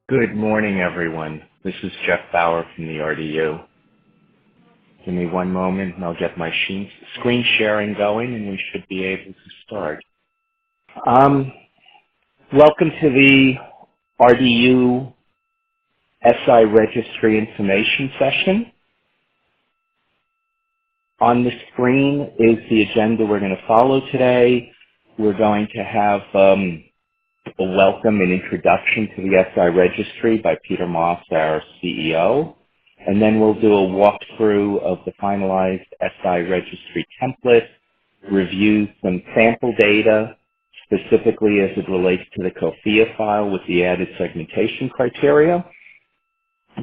Good morning, everyone. This is Jeff Bauer from the RDU. Give me one moment and I'll get my screen sharing going and we should be able to start. Welcome to the RDU SI Registry Information session. On the screen is the agenda we're going to follow today. We're going to have a welcome and introduction to the SI Registry by Peter Moss, our CEO. And then we'll do a walkthrough of the finalized SI Registry Template, review some sample data, specifically as it relates to the COFIA file with the added segmentation criteria,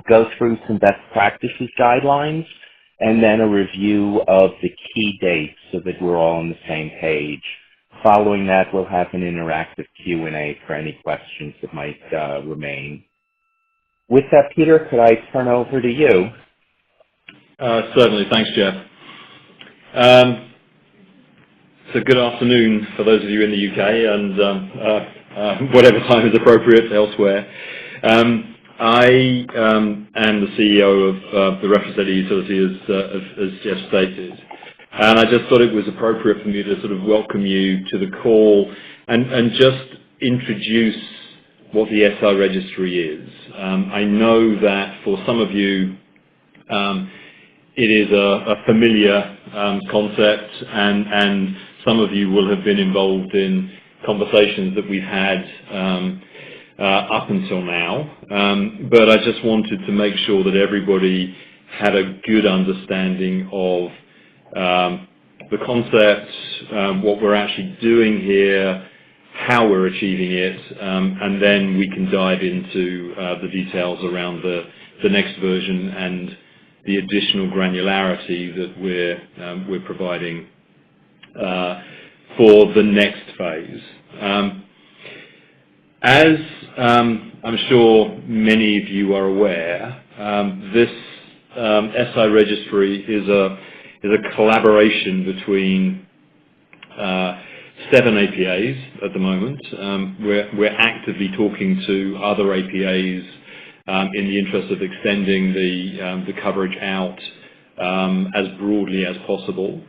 go through some best practices guidelines, and then a review of the key dates so that we're all on the same page. Following that, we'll have an interactive Q&A for any questions that might remain. With that, Peter, could I turn over to you? Certainly. Thanks, Jeff. So good afternoon for those of you in the UK and whatever time is appropriate elsewhere. I am the CEO of the reference data utility, as Jeff stated. And I just thought it was appropriate for me to sort of welcome you to the call and just introduce what the SI Registry is. I know that for some of you, it is a familiar concept, and some of you will have been involved in conversations that we've had up until now. But I just wanted to make sure that everybody had a good understanding of the concept, what we're actually doing here, how we're achieving it, and then we can dive into the details around the next version and the additional granularity that we're providing for the next phase. As I'm sure many of you are aware, this SI Registry is a collaboration between 7 APAs at the moment. We're actively talking to other APAs in the interest of extending the coverage out as broadly as possible.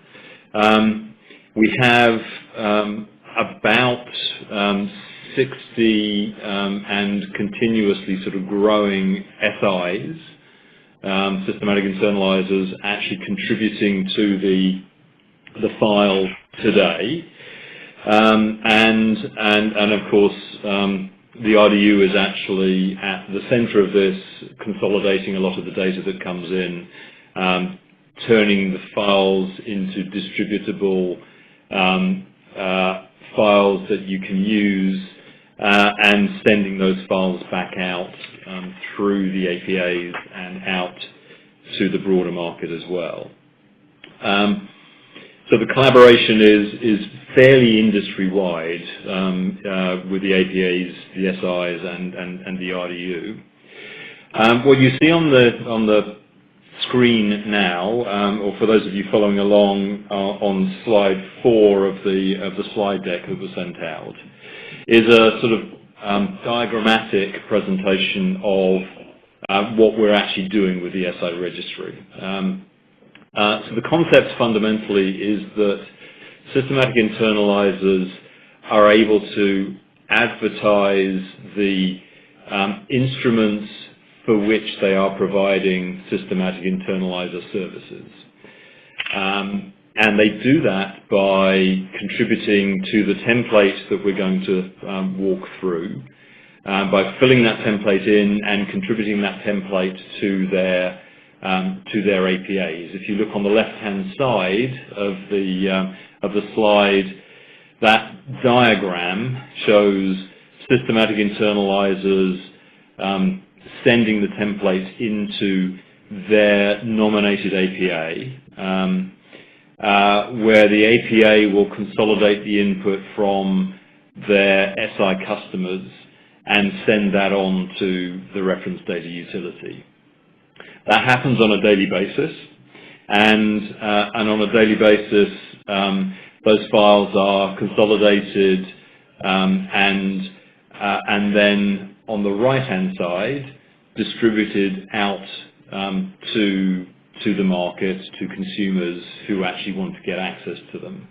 We have about 60 and continuously sort of growing SIs, systematic internalizers, actually contributing to the file today, and of course the RDU is actually at the center of this, consolidating a lot of the data that comes in, turning the files into distributable files that you can use, and sending those files back out through the APAs and out to the broader market as well. So the collaboration is fairly industry-wide with the APAs, the SIs, and the RDU. What you see on the screen now, or for those of you following along on slide 4 of the slide deck that was sent out, is a sort of diagrammatic presentation of what we're actually doing with the SI Registry. So the concept fundamentally is that systematic internalizers are able to advertise the instruments for which they are providing systematic internalizer services. And they do that by contributing to the template that we're going to walk through, by filling that template in and contributing that template to their APAs. If you look on the left-hand side of the slide, that diagram shows systematic internalizers sending the template into their nominated APA, where the APA will consolidate the input from their SI customers and send that on to the reference data utility. That happens on a daily basis, and on a daily basis, those files are consolidated and then on the right-hand side, distributed out to the market, to consumers who actually want to get access to them.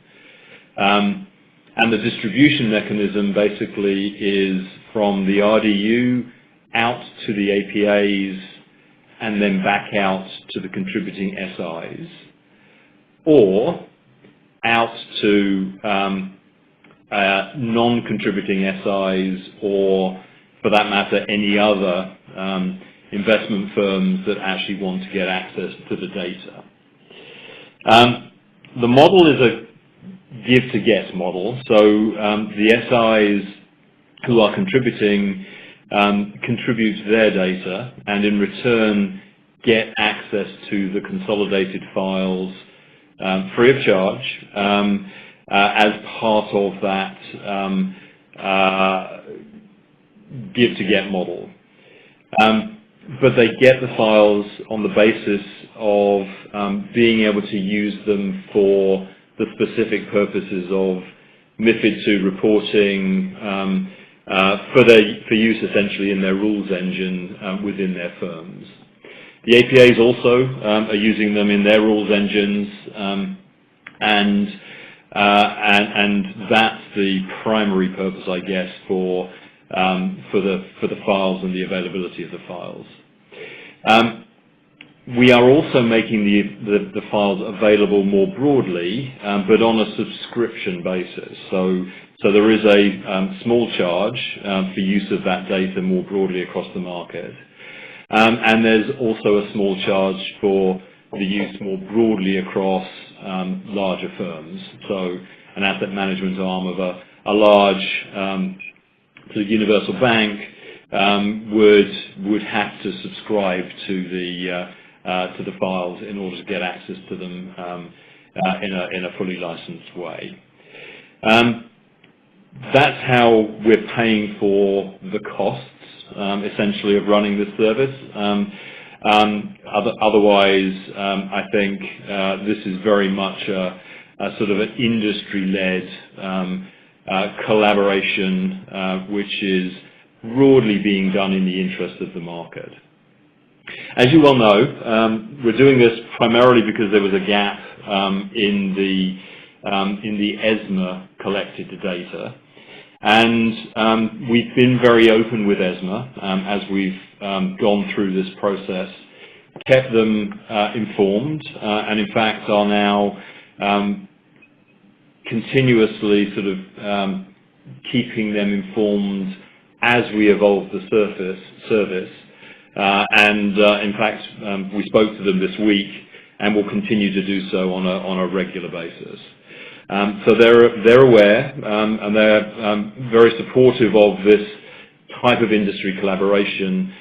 And the distribution mechanism basically is from the RDU out to the APAs and then back out to the contributing SIs, or out to non-contributing SIs, or for that matter, any other investment firms that actually want to get access to the data. The model is a give-to-get model, so the SIs who are contributing contribute their data and in return get access to the consolidated files free of charge as part of that give-to-get model. But they get the files on the basis of being able to use them for the specific purposes of MiFID II reporting, for use essentially in their rules engine within their firms. The APAs also are using them in their rules engines, and that's the primary purpose, I guess, for the files and the availability of the files. We are also making the files available more broadly, but on a subscription basis. So there is a small charge for use of that data more broadly across the market. And there's also a small charge for the use more broadly across larger firms. So an asset management arm of a large sort of universal bank would have to subscribe to the files in order to get access to them in a fully licensed way. That's how we're paying for the costs, essentially, of running this service. Otherwise, I think this is very much a sort of an industry-led collaboration, which is broadly being done in the interest of the market. As you well know, we're doing this primarily because there was a gap in the ESMA collected data. And we've been very open with ESMA as we've gone through this process, kept them informed, and in fact are now continuously sort of keeping them informed as we evolve the service. In fact, we spoke to them this week and will continue to do so on a regular basis. So they're aware, and they're very supportive of this type of industry collaboration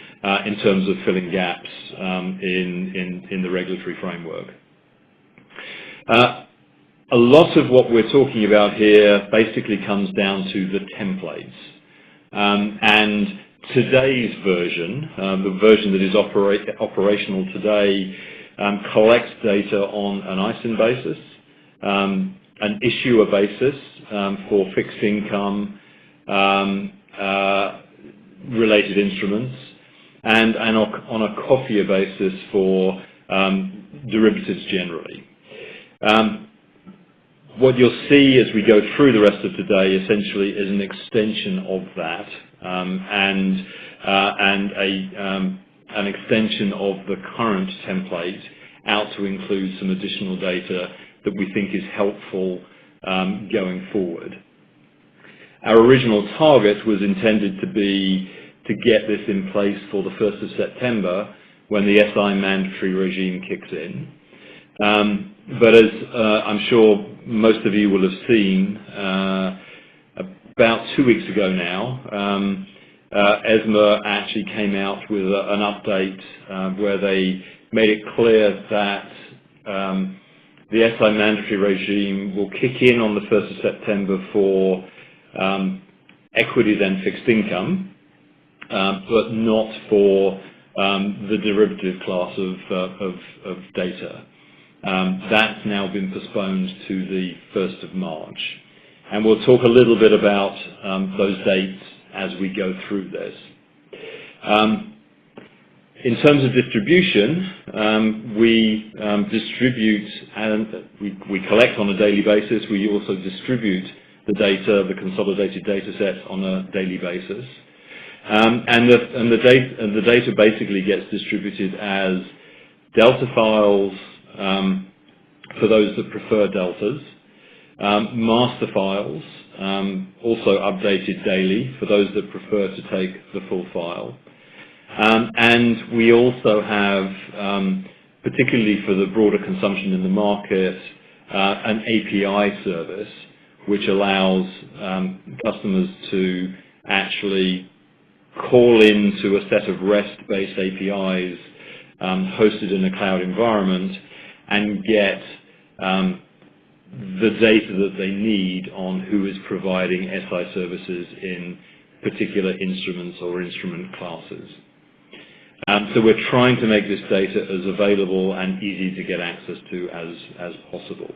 in terms of filling gaps in the regulatory framework. A lot of what we're talking about here basically comes down to the templates. And today's version, the version that is operational today, collects data on an ISIN basis, an issuer basis for fixed income related instruments, and on a COFIA basis for derivatives generally. What you'll see as we go through the rest of today essentially is an extension of that, and an extension of the current template out to include some additional data that we think is helpful going forward. Our original target was intended to be to get this in place for the 1st of September when the SI mandatory regime kicks in. But as I'm sure most of you will have seen, about 2 weeks ago now, ESMA actually came out with an update where they made it clear that the SI mandatory regime will kick in on the 1st of September for equities and fixed income, but not for the derivative class of data. That's now been postponed to the 1st of March. And we'll talk a little bit about those dates as we go through this. In terms of distribution, we distribute and we collect on a daily basis. We also distribute the data, the consolidated data set on a daily basis. And the data basically gets distributed as delta files for those that prefer deltas, master files, also updated daily for those that prefer to take the full file. And we also have, particularly for the broader consumption in the market, an API service which allows customers to actually call into a set of REST-based APIs hosted in a cloud environment and get the data that they need on who is providing SI services in particular instruments or instrument classes. So we're trying to make this data as available and easy to get access to as possible.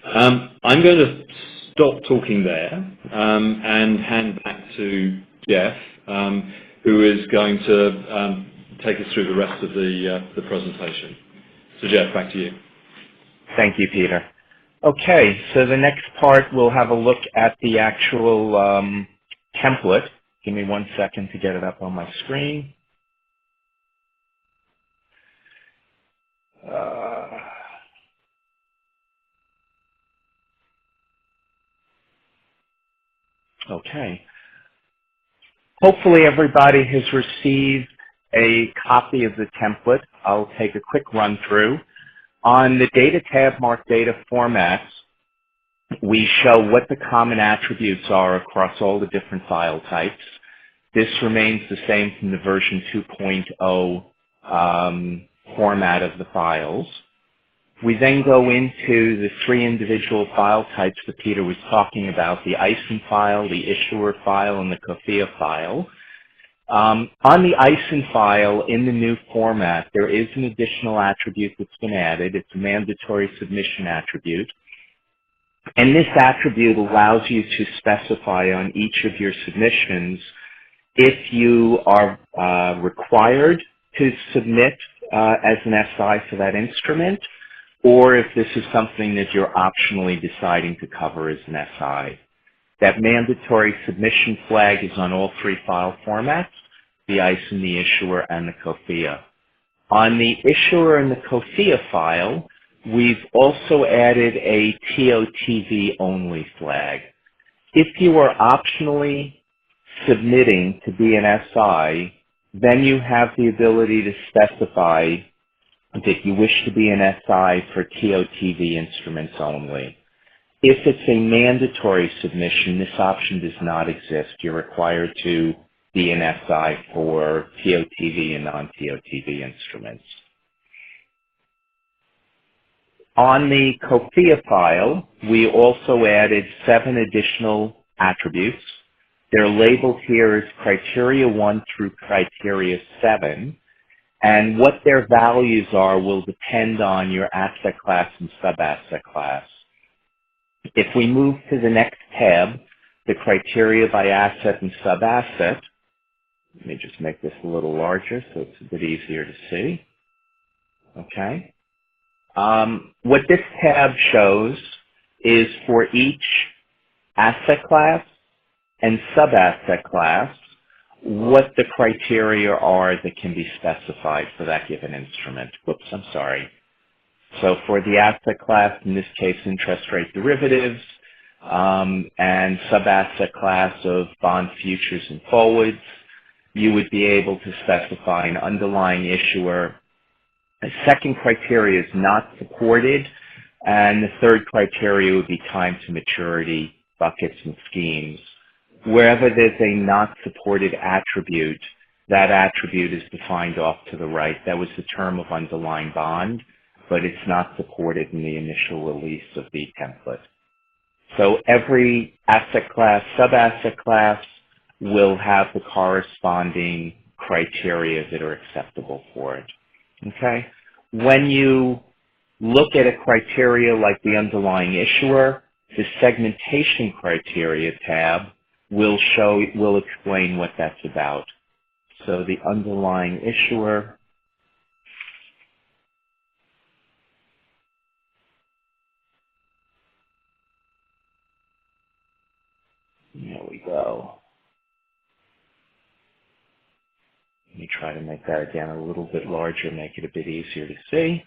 I'm going to stop talking there and hand back to Jeff, who is going to take us through the rest of the presentation. So Jeff, back to you. Thank you, Peter. Okay, so the next part, we'll have a look at the actual template. Give me 1 second to get it up on my screen. Okay. Hopefully everybody has received a copy of the template. I'll take a quick run through. On the Data tab marked Data Formats, we show what the common attributes are across all the different file types. This remains the same from the version 2.0 format of the files. We then go into the 3 individual file types that Peter was talking about, the ISIN file, the issuer file, and the COFIA file. On the ISIN file, in the new format, there is an additional attribute that's been added. It's a mandatory submission attribute. And this attribute allows you to specify on each of your submissions if you are required to submit as an SI for that instrument, or if this is something that you're optionally deciding to cover as an SI. That mandatory submission flag is on all 3 file formats, the ISIN, the issuer, and the COFIA. On the issuer and the COFIA file, we've also added a TOTV only flag. If you are optionally submitting to be an SI, then you have the ability to specify that you wish to be an SI for TOTV instruments only. If it's a mandatory submission, this option does not exist. You're required to be an SI for TOTV and non-TOTV instruments. On the COFIA file, we also added 7 additional attributes. They're labeled here as Criteria 1 through Criteria 7. And what their values are will depend on your asset class and sub-asset class. If we move to the next tab, the criteria by asset and sub-asset, let me just make this a little larger so it's a bit easier to see. Okay. What this tab shows is for each asset class and sub-asset class, what the criteria are that can be specified for that given instrument. Whoops, I'm sorry. So for the asset class, in this case, interest rate derivatives, and sub-asset class of bond futures and forwards, you would be able to specify an underlying issuer. A second criteria is not supported, and the third criteria would be time to maturity, buckets, and schemes. Wherever there's a not supported attribute, that attribute is defined off to the right. That was the term of underlying bond, but it's not supported in the initial release of the template. So every asset class, sub-asset class will have the corresponding criteria that are acceptable for it. Okay? When you look at a criteria like the underlying issuer, the segmentation criteria tab will explain what that's about. So the underlying issuer, there we go. Let me try to make that again a little bit larger, make it a bit easier to see.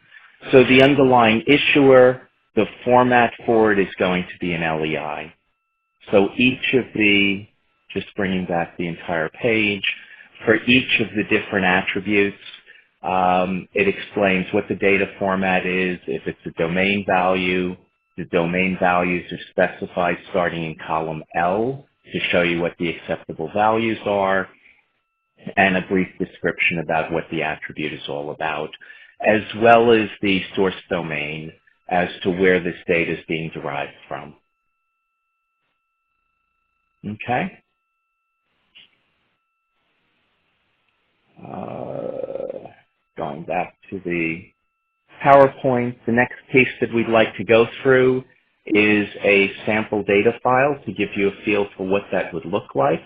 So the underlying issuer, the format for it is going to be an LEI. So each of the, just bringing back the entire page, for each of the different attributes, it explains what the data format is. If it's a domain value, the domain values are specified starting in column L to show you what the acceptable values are, and a brief description about what the attribute is all about, as well as the source domain as to where this data is being derived from. Okay? Going back to the PowerPoint, the next piece that we'd like to go through is a sample data file to give you a feel for what that would look like.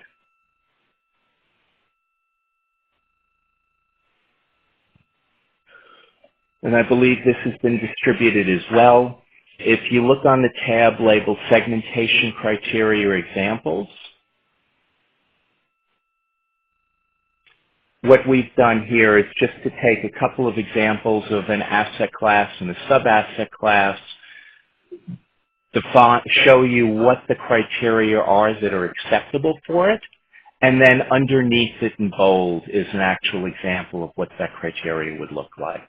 And I believe this has been distributed as well. If you look on the tab labeled Segmentation Criteria Examples, what we've done here is just to take a couple of examples of an asset class and a sub-asset class, show you what the criteria are that are acceptable for it, and then underneath it in bold is an actual example of what that criteria would look like.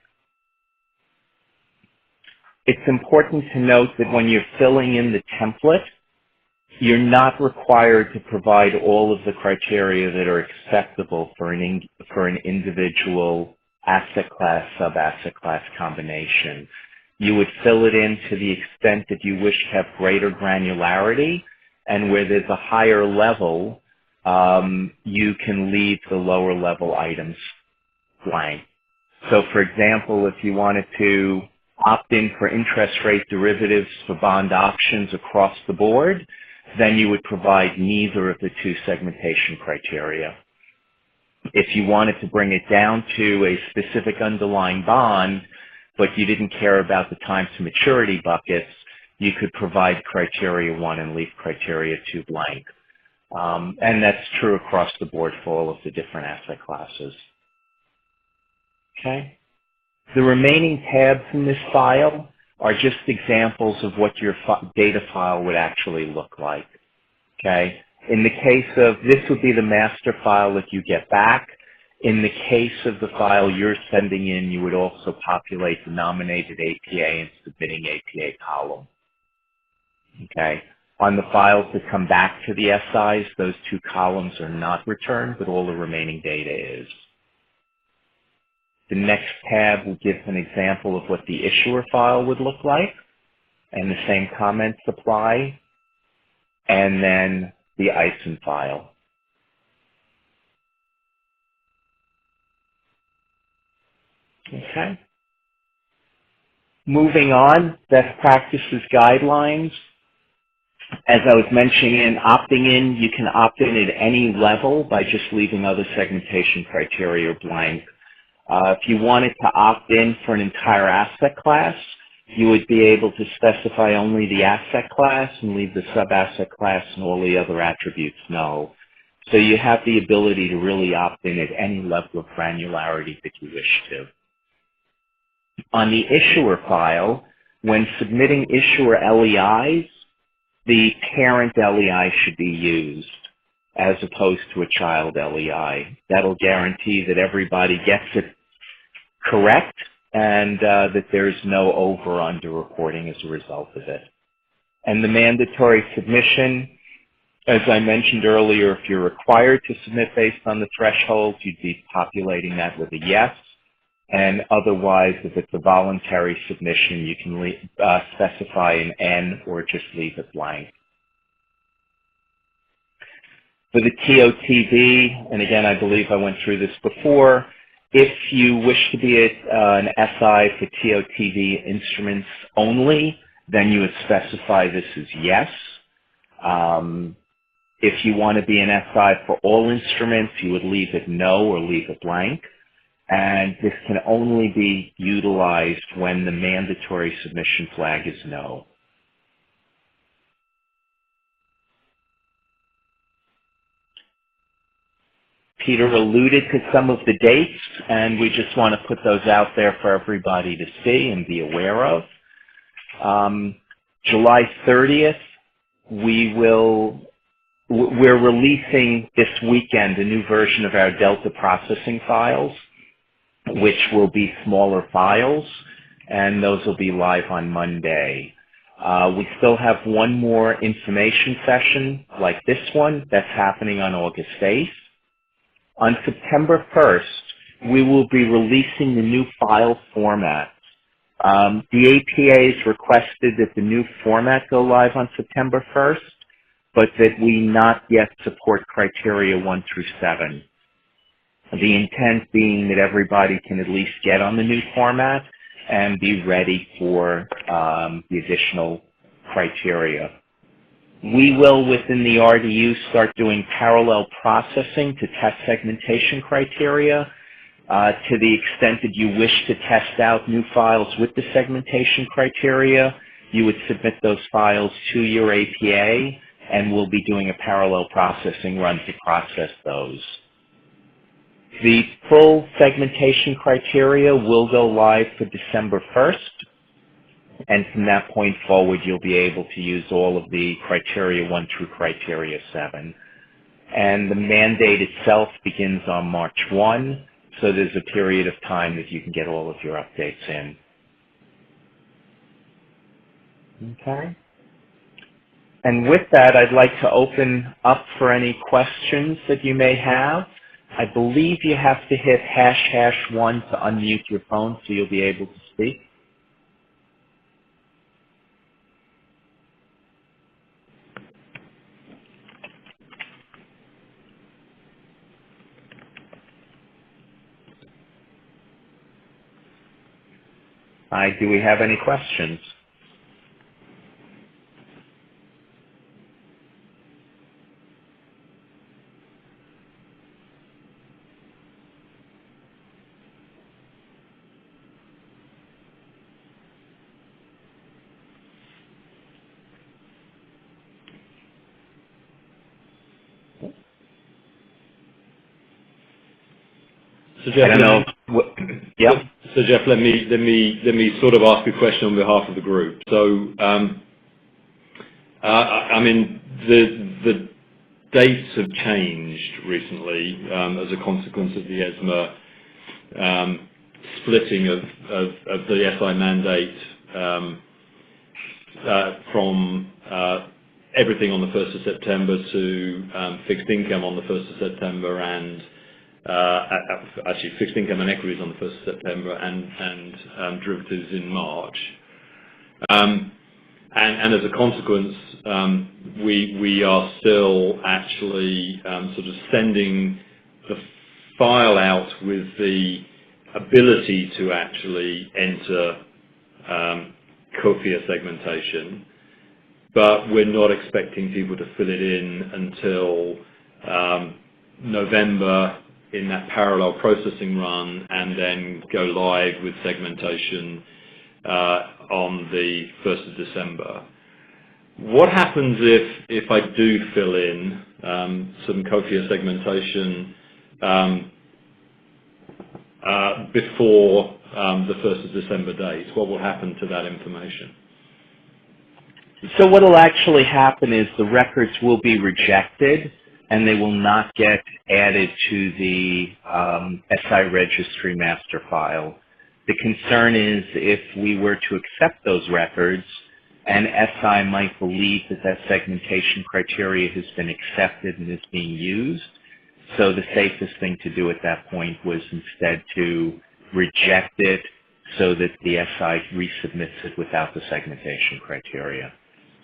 It's important to note that when you're filling in the template, you're not required to provide all of the criteria that are acceptable for an individual asset class, sub-asset class combination. You would fill it in to the extent that you wish to have greater granularity, and where there's a higher level, you can leave the lower level items blank. So for example, if you wanted to opt in for interest rate derivatives for bond options across the board, then you would provide neither of the two segmentation criteria. If you wanted to bring it down to a specific underlying bond, but you didn't care about the time to maturity buckets, you could provide criteria 1 and leave criteria 2 blank. And that's true across the board for all of the different asset classes. Okay. The remaining tabs in this file are just examples of what your data file would actually look like. Okay. In the case of, this would be the master file that you get back. In the case of the file you're sending in, you would also populate the nominated APA and submitting APA column. Okay. On the files that come back to the SIs, those two columns are not returned, but all the remaining data is. The next tab will give an example of what the issuer file would look like, and the same comments apply, and then the ISIN file. Okay. Moving on, best practices guidelines. As I was mentioning, in opting in, you can opt in at any level by just leaving other segmentation criteria blank. If you wanted to opt in for an entire asset class, you would be able to specify only the asset class and leave the sub-asset class and all the other attributes no. So you have the ability to really opt in at any level of granularity that you wish to. On the issuer file, when submitting issuer LEIs, the parent LEI should be used as opposed to a child LEI. That'll guarantee that everybody gets it correct and that there's no over or under reporting as a result of it. And the mandatory submission, as I mentioned earlier, if you're required to submit based on the thresholds, you'd be populating that with a yes. And otherwise, if it's a voluntary submission, you can specify an N or just leave it blank. For the TOTV, and again, I believe I went through this before, if you wish to be an SI for TOTV instruments only, then you would specify this as yes. If you want to be an SI for all instruments, you would leave it no or leave it blank. And this can only be utilized when the mandatory submission flag is no. Peter alluded to some of the dates, and we just want to put those out there for everybody to see and be aware of. July 30th, we're releasing this weekend a new version of our Delta processing files, which will be smaller files, and those will be live on Monday. We still have one more information session like this one that's happening on August 8th. On September 1st, we will be releasing the new file format. The APAs requested that the new format go live on September 1st, but that we not yet support criteria 1 through 7. The intent being that everybody can at least get on the new format and be ready for the additional criteria. We will, within the RDU, start doing parallel processing to test segmentation criteria. To the extent that you wish to test out new files with the segmentation criteria, you would submit those files to your APA, and we'll be doing a parallel processing run to process those. The full segmentation criteria will go live for December 1st. And from that point forward, you'll be able to use all of the criteria 1 through criteria 7. And the mandate itself begins on March 1, so there's a period of time that you can get all of your updates in. Okay. And with that, I'd like to open up for any questions that you may have. I believe you have to hit #1 to unmute your phone so you'll be able to speak. Do we have any questions? So Jeff, I don't know. Yep. So Jeff, let me sort of ask a question on behalf of the group. So, I mean, the dates have changed recently as a consequence of the ESMA splitting of the SI mandate from everything on the 1st of September to fixed income on the 1st of September and actually fixed income and equities on the 1st of September and derivatives in March. And as a consequence, we are still actually sort of sending the file out with the ability to actually enter COFIA segmentation, but we're not expecting people to fill it in until November in that parallel processing run and then go live with segmentation on the 1st of December. What happens if I do fill in some COFIA segmentation before the 1st of December date? What will happen to that information? So what will actually happen is the records will be rejected and they will not get added to the SI Registry master file. The concern is if we were to accept those records and SI might believe that that segmentation criteria has been accepted and is being used, so the safest thing to do at that point was instead to reject it so that the SI resubmits it without the segmentation criteria.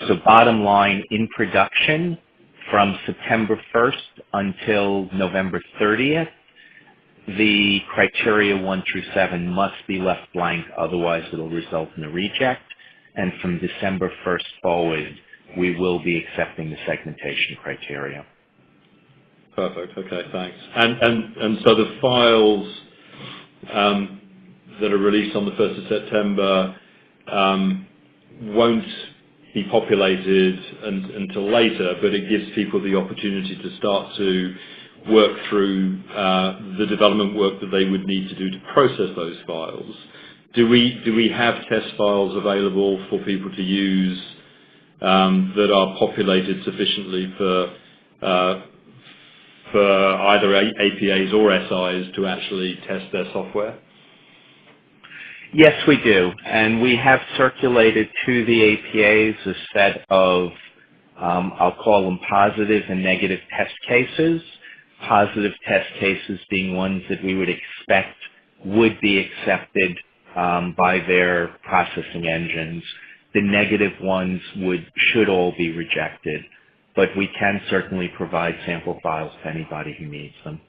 So bottom line, in production, from September 1st until November 30th, the criteria 1 through 7 must be left blank, otherwise it will result in a reject. And from December 1st forward, we will be accepting the segmentation criteria. Perfect. Okay, thanks. And so the files that are released on the 1st of September won't be populated until later, but it gives people the opportunity to start to work through the development work that they would need to do to process those files. Do we have test files available for people to use that are populated sufficiently for either APAs or SIs to actually test their software? Yes, we do. And we have circulated to the APAs a set of, I'll call them positive and negative test cases. Positive test cases being ones that we would expect would be accepted by their processing engines. The negative ones should all be rejected, but we can certainly provide sample files to anybody who needs them.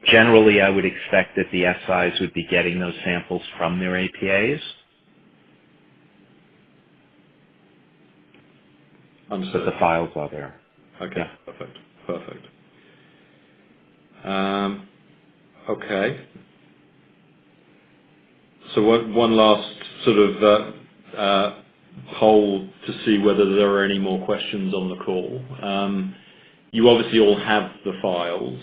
Generally, I would expect that the SIs would be getting those samples from their APAs. Understood. But the files are there. Okay, yeah. Perfect. Okay. So one last sort of poll to see whether there are any more questions on the call. You obviously all have the files.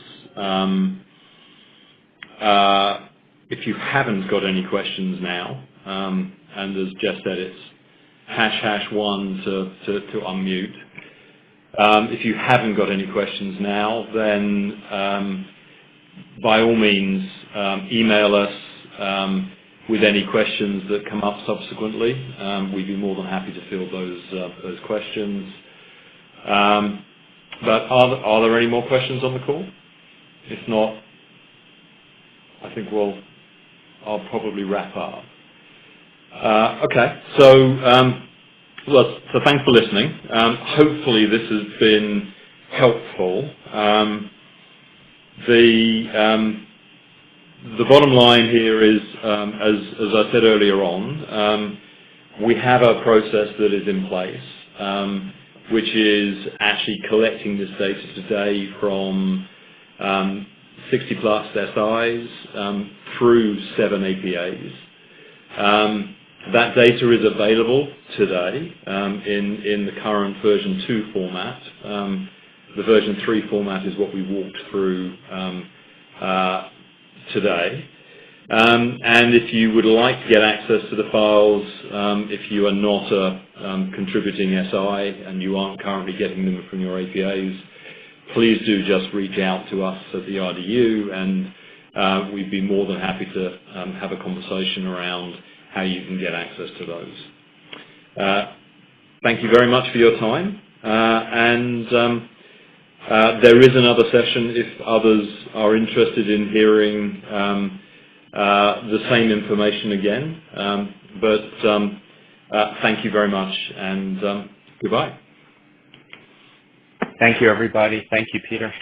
If you haven't got any questions now, and as Jess said, it's #1 to unmute. If you haven't got any questions now, then by all means email us with any questions that come up subsequently. We'd be more than happy to field those questions. But are there any more questions on the call? If not, I think I'll probably wrap up. Okay, so thanks for listening. Hopefully this has been helpful. The bottom line here is, as I said earlier on, we have a process that is in place, which is actually collecting this data today from 60 plus SIs through 7 APAs. That data is available today in the current version 2 format. The version 3 format is what we walked through today. And if you would like to get access to the files, if you are not a contributing SI and you aren't currently getting them from your APAs, please do just reach out to us at the RDU, and we'd be more than happy to have a conversation around how you can get access to those. Thank you very much for your time, and there is another session if others are interested in hearing the same information again, but thank you very much, and goodbye. Thank you, everybody. Thank you, Peter.